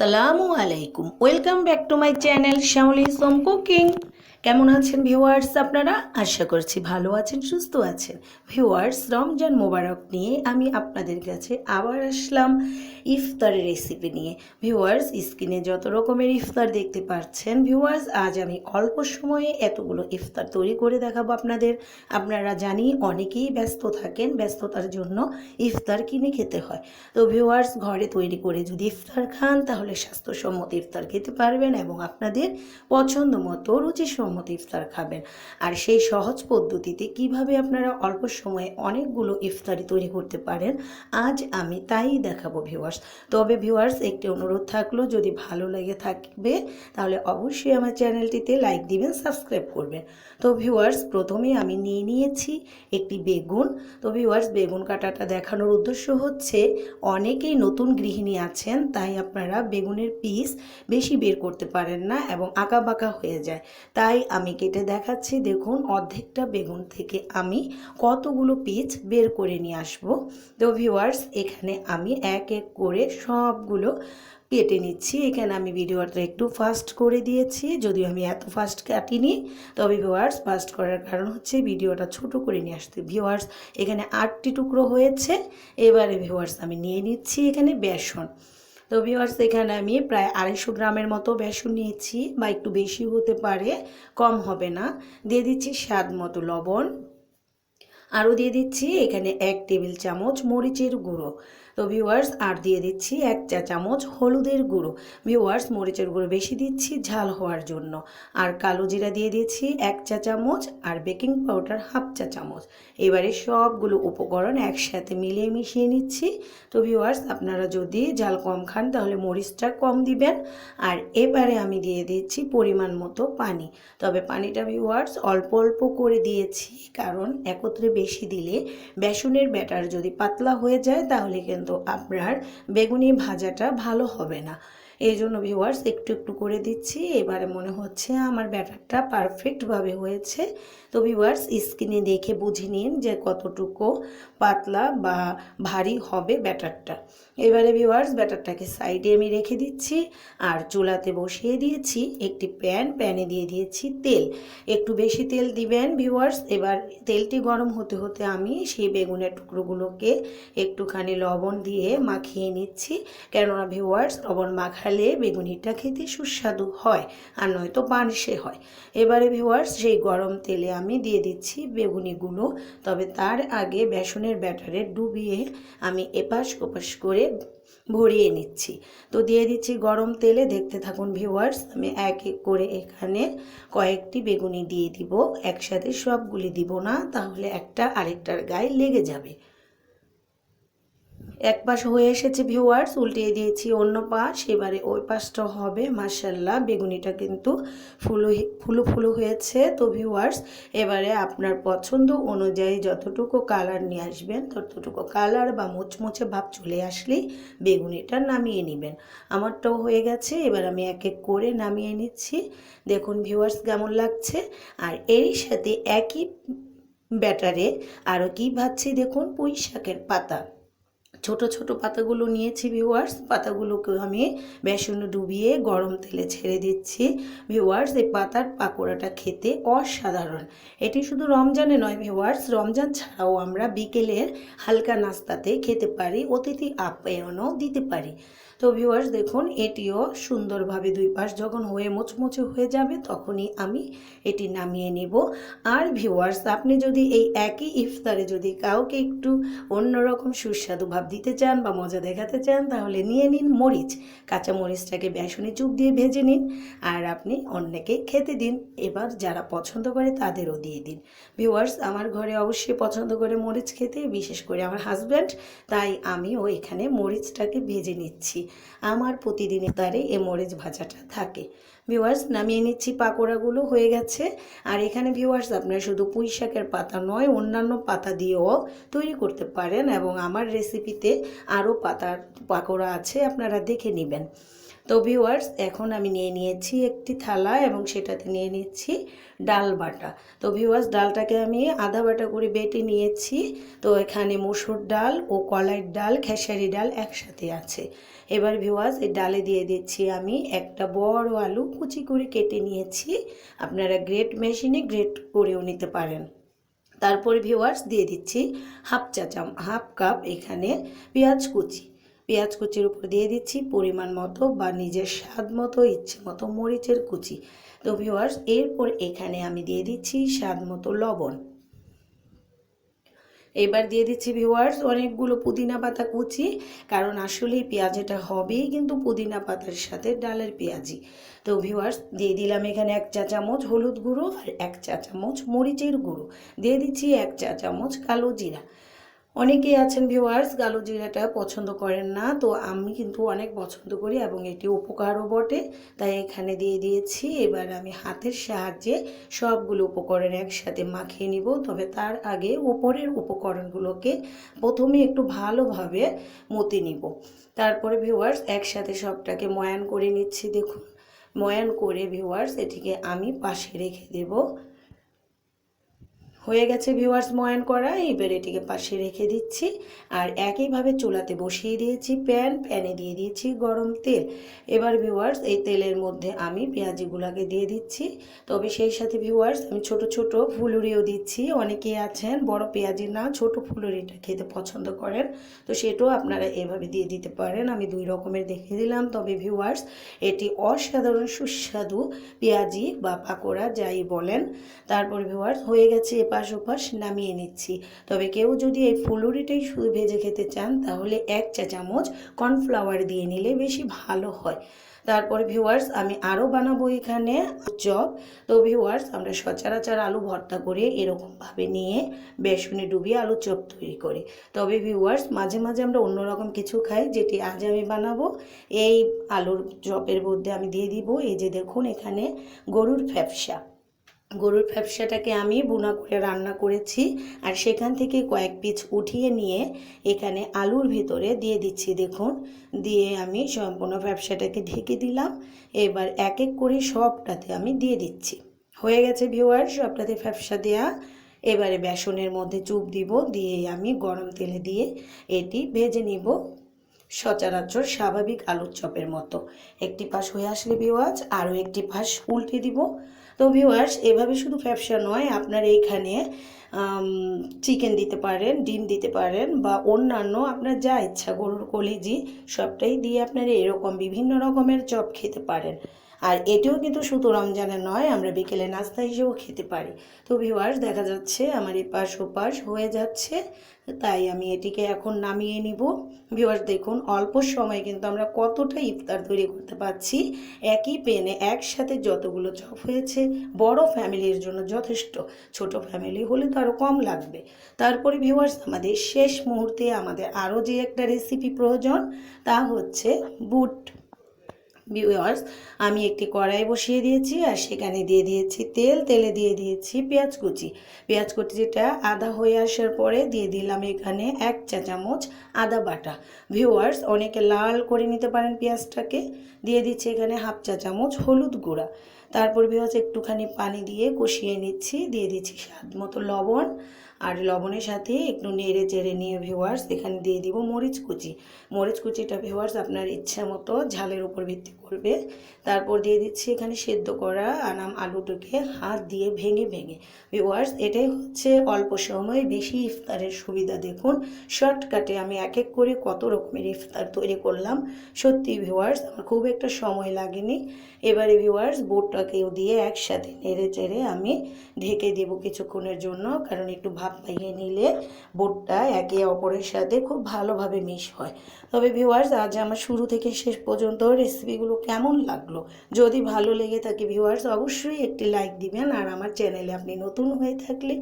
আসসালামু আলাইকুম, welcome back to my channel Shyamoli Som cooking. কেমন আছেন ভিউয়ার্স? আপনারা আশা করছি ভালো আছেন, সুস্থ আছেন। ভিউয়ার্স, রমজান মোবারক নিয়ে আমি আপনাদের কাছে আবার আসলাম ইফতারের রেসিপি নিয়ে। ভিউয়ার্স, স্ক্রিনে যত রকমের ইফতার দেখতে পাচ্ছেন, ভিউয়ার্স আজ আমি অল্প সময়ে এতগুলো ইফতার তৈরি করে দেখাবো আপনাদের। আপনারা জানি অনেকেই ব্যস্ত থাকেন, ব্যস্ততার জন্য ইফতার কিনে খেতে হয়। তো ভিউয়ার্স, ঘরে তৈরি করে যদি ইফতার খান তাহলে স্বাস্থ্যসম্মত ইফতার খেতে পারবেন এবং আপনাদের পছন্দ মতো রুচিসম্মত ইফতার খাবেন। আর সেই সহজ পদ্ধতিতে কিভাবে আপনারা অল্প সময়ে অনেকগুলো ইফতারি তৈরি করতে পারেন আজ আমি তাই দেখাবো ভিউয়ার্স। তবে ভিউয়ার্স, একটি অনুরোধ থাকলো, যদি ভালো লেগে থাকবে তাহলে অবশ্যই আমার চ্যানেলটিতে লাইক দিবেন, সাবস্ক্রাইব করবেন। তো ভিউয়ার্স, প্রথমে আমি নিয়েছি একটি বেগুন। তো ভিউয়ার্স, বেগুন কাটাটা দেখানোর উদ্দেশ্য হচ্ছে অনেকেই নতুন গৃহিণী আছেন, তাই আপনারা বেগুনের পিস বেশি বের করতে পারেন না এবং আঁকা বাঁকা হয়ে যায়। তাই আমি কেটে দেখাচ্ছি। দেখুন, অর্ধেকটা বেগুন থেকে আমি কতগুলো পিস বের করে নিয়ে আসবো। তো ভিউয়ার্স, এখানে আমি এক এক করে সবগুলো কেটে নিচ্ছি। এখানে আমি ভিডিওটা একটু ফাস্ট করে দিয়েছি, যদিও আমি এত ফাস্ট কাটিনি। তবে ভিউয়ার্স, ফাস্ট করার কারণ হচ্ছে ভিডিওটা ছোট করে নিয়ে আসতে। ভিউয়ার্স, এখানে 8টি টুকরো হয়েছে। এবারে ভিউয়ার্স, আমি নিয়ে নিচ্ছি এখানে বেসন। তো ভিউয়ার্স, এখানে আমি প্রায় 250 গ্রামের মতো বেসন নিয়েছি, বা একটু বেশি হতে পারে, কম হবে না। দিয়ে দিচ্ছি স্বাদ মতো লবণ। আরও দিয়ে দিচ্ছি এখানে 1 টেবিল চামচ মরিচের গুঁড়ো। তো ভিউয়ার্স, আর দিয়ে দিচ্ছি 1 চা চামচ হলুদের গুঁড়ো। ভিউয়ার্স, মরিচের গুঁড়ো বেশি দিচ্ছি ঝাল হওয়ার জন্য। আর কালো জিরা দিয়ে দিচ্ছি 1 চা চামচ, আর বেকিং পাউডার 1/2 চা চামচ। এবারে সবগুলো উপকরণ একসাথে মিলিয়ে মিশিয়ে নিচ্ছি। তো ভিউয়ার্স, আপনারা যদি ঝাল কম খান তাহলে মরিচটা কম দিবেন। আর এবারে আমি দিয়ে দিচ্ছি পরিমাণ মতো পানি। তবে পানিটা ভিউয়ার্স অল্প অল্প করে দিয়েছি, কারণ একত্রে বেশি দিলে বেসনের ব্যাটার যদি পাতলা হয়ে যায় তাহলে কিন্তু আপনার বেগুনি ভাজাটা ভালো হবে না। এই জন্য ভিউয়ার্স একটু একটু করে দিচ্ছি। এবারে মনে হচ্ছে আমার ব্যাটারটা পারফেক্টভাবে হয়েছে। তো ভিউয়ার্স, স্ক্রিনে দেখে বুঝে নিন যে কতটুকু পাতলা বা ভারী হবে ব্যাটারটা। এবারে ভিউয়ার্স, ব্যাটারটাকে সাইডে আমি রেখে দিচ্ছি। আর চুলাতে বসিয়ে দিয়েছি একটি প্যানে দিয়ে দিয়েছি তেল। একটু বেশি তেল দিবেন ভিউয়ার্স। এবার তেলটি গরম হতে হতে আমি সেই বেগুনের টুকরোগুলোকে একটুখানি লবণ দিয়ে মাখিয়ে নিচ্ছি। কেননা ভিউয়ার্স, লবণ মাখালে বেগুনিটা খেতে সুস্বাদু হয়, আর নয়তো পানসে হয়। এবারে ভিউয়ার্স, সেই গরম তেলে আমি দিয়ে দিচ্ছি বেগুনিগুলো। তবে তার আগে বেসনের ব্যাটারে ডুবিয়ে আমি এপাশ ওপাশ করে ভরিয়ে নিচ্ছি। তো দিয়ে দিচ্ছি গরম তেলে, দেখতে থাকুন ভিউয়ার্স। আমি এক এক করে এখানে কয়েকটি বেগুনি দিয়ে দিব, একসাথে সবগুলি দিব না, তাহলে একটা আরেকটার গায়ে লেগে যাবে। এক পাশ হয়ে এসেছে ভিউয়ার্স, উল্টিয়ে দিয়েছি অন্য পাশ। এবারে ওই পাশটা হবে। মাশাআল্লাহ, বেগুনিটা কিন্তু ফুলো ফুলো ফুলো হয়েছে। তো ভিউয়ার্স, এবারে আপনার পছন্দ অনুযায়ী যতটুকু কালার নিয়ে আসবেন, ততটুকু কালার বা মুচমুচে ভাব চলে আসলেই বেগুনিটা নামিয়ে নেবেন। আমারটাও হয়ে গেছে। এবার আমি এক এক করে নামিয়ে নিচ্ছি। দেখুন ভিউয়ার্স, কেমন লাগছে। আর এরই সাথে একই ব্যাটারে আরও কি ভাজছি দেখুন, পুঁই শাকের পাতা। ছোট ছোট পাতাগুলো নিয়েছি ভিউয়ার্স। পাতাগুলোকে আমি বেসনে ডুবিয়ে গরম তেলে ছেড়ে দিচ্ছি। ভিউয়ার্স, এই পাতার পাকোড়াটা খেতে অসাধারণ। এটি শুধু রমজানে নয় ভিউয়ার্স, রমজান ছাড়াও আমরা বিকেলের হালকা নাস্তাতে খেতে পারি, অতিথি আপ্যায়নও দিতে পারি। তো ভিউয়ার্স দেখুন, এটিও সুন্দরভাবে দুই পাশ যখন হয়ে মুচমুচে হয়ে যাবে তখনই আমি এটি নামিয়ে নেব। আর ভিউয়ার্স, আপনি যদি এই একই ইফতারে যদি কাউকে একটু অন্যরকম সুস্বাদু ভাব দিতে চান বা মজা দেখাতে চান তাহলে নিয়ে নিন মরিচ। কাঁচা মরিচটাকে বেসনে চুপ দিয়ে ভেজে নিন, আর আপনি অন্যকে খেতে দিন। এবার যারা পছন্দ করে তাদেরও দিয়ে দিন। ভিউয়ার্স, আমার ঘরে অবশ্যই পছন্দ করে মরিচ খেতে, বিশেষ করে আমার হাজব্যান্ড, তাই আমিও এখানে মরিচটাকে ভেজে নিচ্ছি। আমার প্রতিদিন ইফতারে এই মরিচ ভাজাটা থাকে। ভিউয়ার্স, নামিয়ে নিচ্ছি, পাকোড়াগুলো হয়ে গেছে। আর এখানে ভিউয়ার্স, আপনারা শুধু পুঁই শাকের পাতা নয়, অন্যান্য পাতা দিয়েও তৈরি করতে পারেন, এবং আমার রেসিপিতে আরও পাতার পাকোড়া আছে, আপনারা দেখে নেবেন। তো ভিউয়ার্স এখন আমি নিয়ে নিয়েছি একটি থালা এবং সেটাতে নিয়ে নিচ্ছি ডাল বাটা। তো ভিউয়ার্স ডালটাকে আমি আধা বাটা করে বেটে নিয়েছি। তো এখানে মসুর ডাল ও কলাইয়ের ডাল, খেসারি ডাল একসাথে আছে। এবার ভিউয়ার্স এই ডালে দিয়ে দিচ্ছি আমি একটা বড় আলু কুচি করে কেটে নিয়েছি। আপনারা গ্রেট মেশিনে গ্রেট করেও নিতে পারেন। তারপরে ভিউয়ার্স দিয়ে দিচ্ছি হাফ কাপ এখানে পেঁয়াজ কুচি। পেঁয়াজ কুচির উপর দিয়ে দিচ্ছি পরিমাণ মতো বা নিজের স্বাদ মতো ইচ্ছে মতো মরিচের কুচি। তো ভিউয়ার্স এরপর এখানে আমি দিয়ে দিচ্ছি স্বাদ মতো লবণ। এবার দিয়ে দিচ্ছি ভিউয়ার্স অনেকগুলো পুদিনা পাতা কুচি, কারণ আসলে পেঁয়াজিটা হবেই কিন্তু পুদিনা পাতার সাথে ডালের পেঁয়াজি। তো ভিউয়ার্স দিয়ে দিলাম এখানে 1 চা চামচ হলুদ গুঁড়ো আর 1 চা চামচ মরিচের গুঁড়ো। দিয়ে দিচ্ছি 1 চা চামচ কালো জিরা। অনেকেই আছেন ভিউয়ার্স কালো জিরাটা পছন্দ করেন না, তো আমি কিন্তু অনেক পছন্দ করি এবং এটি উপকারও বটে, তাই এখানে দিয়ে দিয়েছি। এবার আমি হাতের সাহায্যে সবগুলো উপকরণ একসাথে মাখিয়ে নিব। তবে তার আগে উপরের উপকরণগুলোকে প্রথমে একটু ভালোভাবে মতে নিব। তারপরে ভিউয়ার্স একসাথে সবটাকে ময়ান করে নিচ্ছি। দেখুন ময়ান করে ভিউয়ার্স এটিকে আমি পাশে রেখে দেব। হয়ে গেছে ভিউয়ার্স ময়ান করা। এবার এটিকে পাশে রেখে দিচ্ছি আর একইভাবে চুলাতে বসিয়ে দিয়েছি প্যানে দিয়ে দিয়েছি গরম তেল। এবার ভিউয়ার্স এই তেলের মধ্যে আমি পেঁয়াজিগুলোকে দিয়ে দিচ্ছি। তবে সেই সাথে ভিউয়ার্স আমি ছোট ছোট ফুলুরিও দিচ্ছি। অনেকেই আছেন বড় পেঁয়াজি না ছোট ফুলুরিটা খেতে পছন্দ করেন, তো সেটাও আপনারা এভাবে দিয়ে দিতে পারেন। আমি 2 রকমের দেখে দিলাম। তবে ভিউয়ার্স এটি অসাধারণ সুস্বাদু পেঁয়াজি বা পাকোড়া যাই বলেন। তারপর ভিউয়ার্স হয়ে গেছে এপাশ ওপাশ নামিয়ে নিচ্ছি। তবে কেউ যদি এই ফুলুরিটাই শুধু ভেজে খেতে চান তাহলে 1 চা চামচ কর্নফ্লাওয়ার দিয়ে নিলে বেশি ভালো হয়। তারপরে ভিউয়ার্স আমি আরও বানাবো এখানে চপ। তো ভিউয়ার্স আমরা সচরাচর আলু ভর্তা করে এরকমভাবে নিয়ে বেসনে ডুবিয়ে আলু চপ তৈরি করি। তবে ভিউয়ার্স মাঝে মাঝে আমরা অন্যরকম কিছু খাই, যেটি আজ আমি বানাবো। এই আলুর চপের মধ্যে আমি দিয়ে দিব এই যে দেখুন এখানে গরুর ফ্যাপসাটাকে আমি বুনা করে রান্না করেছি আর সেখান থেকে কয়েক পিস উঠিয়ে নিয়ে এখানে আলুর ভিতরে দিয়ে দিচ্ছি। দেখুন দিয়ে আমি সম্পূর্ণ ফ্যাপসাটাকে ঢেকে দিলাম। এবার এক এক করে সবটাতে আমি দিয়ে দিচ্ছি। হয়ে গেছে ভিউয়ার সবটাতে ফ্যাপসা দেয়া। এবারে বেসনের মধ্যে চুপ দিব, দিয়ে আমি গরম তেলে দিয়ে এটি ভেজে নিব সচরাচর স্বাভাবিক আলুর চপের মতো। একটি পাশ হয়ে আসলে ভিউয়ার্স আরও একটি পাশ উল্টে দিব। তো ভিউয়ার্স এভাবে শুধু ফ্যাপসা নয়, আপনার এইখানে চিকেন দিতে পারেন, ডিম দিতে পারেন বা অন্যান্য আপনার যা ইচ্ছা গরুর কলিজি সবটাই দিয়ে আপনারা এরকম বিভিন্ন রকমের চপ খেতে পারেন। আর এটিও কিন্তু শুধু রমজানে নয়, আমরা বিকেলে নাস্তা হিসেবেও খেতে পারি। তো ভিউয়ার্স দেখা যাচ্ছে আমার এপাশ ওপাশ হয়ে যাচ্ছে, তাই আমি এটিকে এখন নামিয়ে নিব। ভিউয়ার্স দেখুন অল্প সময়ে কিন্তু আমরা কতটা ইফতার তৈরি করতে পারছি। একই প্যানে একসাথে যতগুলো চপ হয়েছে বড় ফ্যামিলির জন্য যথেষ্ট, ছোট ফ্যামিলি হলে তো আরও কম লাগবে। তারপরে ভিউয়ার্স আমাদের শেষ মুহূর্তে আমাদের আরও যে একটা রেসিপি প্রয়োজন তা হচ্ছে বুট। ভিউয়ার্স আমি একটি কড়াই বসিয়ে দিয়েছি আর সেখানে দিয়ে দিয়েছি তেলে দিয়ে দিয়েছি পেঁয়াজ কুচি যেটা আদা হয়ে আসার পরে দিয়ে দিলাম এখানে 1 চা চামচ আদা বাটা। ভিউয়ার্স অনেকে লাল করে নিতে পারেন পেঁয়াজটাকে। দিয়ে দিচ্ছি এখানে হাফ চা চামচ হলুদ গুঁড়া। তারপর ভিউয়ার্স একটুখানি পানি দিয়ে কষিয়ে নিচ্ছি। দিয়ে দিচ্ছি স্বাদ মতো লবণ আর লবণের সাথে একটু নেড়ে চেড়ে নিয়ে ভিউয়ার্স এখানে দিয়ে দিব মরিচ কুচিটা ভিউয়ার্স আপনার ইচ্ছা মতো ঝালের উপর ভিত্তি করবে। তারপর দিয়ে দিচ্ছি এখানে সেদ্ধ করা আনাম আলুটাকে হাত দিয়ে ভেঙে ভিউয়ার্স এটাই হচ্ছে অল্প সময়ে বেশি ইফতারের সুবিধা। দেখুন শর্টকাটে আমি এক এক করে কত রকমের ইফতার তৈরি করলাম। সত্যি ভিউয়ার্স আমার খুব একটা সময় লাগেনি। এবারে ভিউয়ার্স বুটটাকেও দিয়ে একসাথে নেড়ে চেড়ে আমি ঢেকে দেব কিছুক্ষণের জন্য, কারণ একটু ভাপ পাইয়ে নিলে বুটটা একে অপরের সাথে খুব ভালোভাবে মিশ হয়। তবে ভিউয়ার্স আজ আমার শুরু থেকে শেষ পর্যন্ত রেসিপিগুলো কেমন লাগলো, যদি ভালো লেগে থাকে ভিউয়ার্স অবশ্যই একটি লাইক দিবেন। আর আমার চ্যানেলে আপনি নতুন হয়ে থাকলে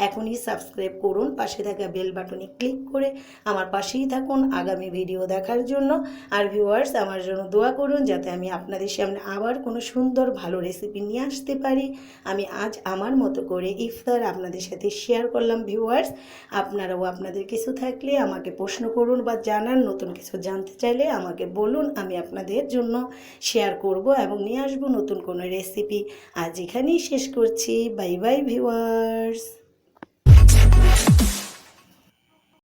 এখনই সাবস্ক্রাইব করুন, পাশে থাকা বেল বাটনে ক্লিক করে আমার পাশেই থাকুন আগামী ভিডিও দেখার জন্য। আর ভিউয়ার্স আমার জন্য দোয়া করুন যাতে আমি আপনাদের সামনে আবার কোনো সুন্দর ভালো রেসিপি নিয়ে আসতে পারি। আমি আজ আমার মতো করে ইফতার আপনাদের সাথে শেয়ার করলাম ভিউয়ার্স। আপনারাও আপনাদের কিছু থাকলে আমাকে প্রশ্ন করুন বা জানান, নতুন কিছু জানতে চাইলে আমাকে বলুন, আমি আপনাদের জন্য শেয়ার করব এবং নিয়ে আসবো নতুন কোনো রেসিপি। আজ এখানেই শেষ করছি। Bye bye viewers.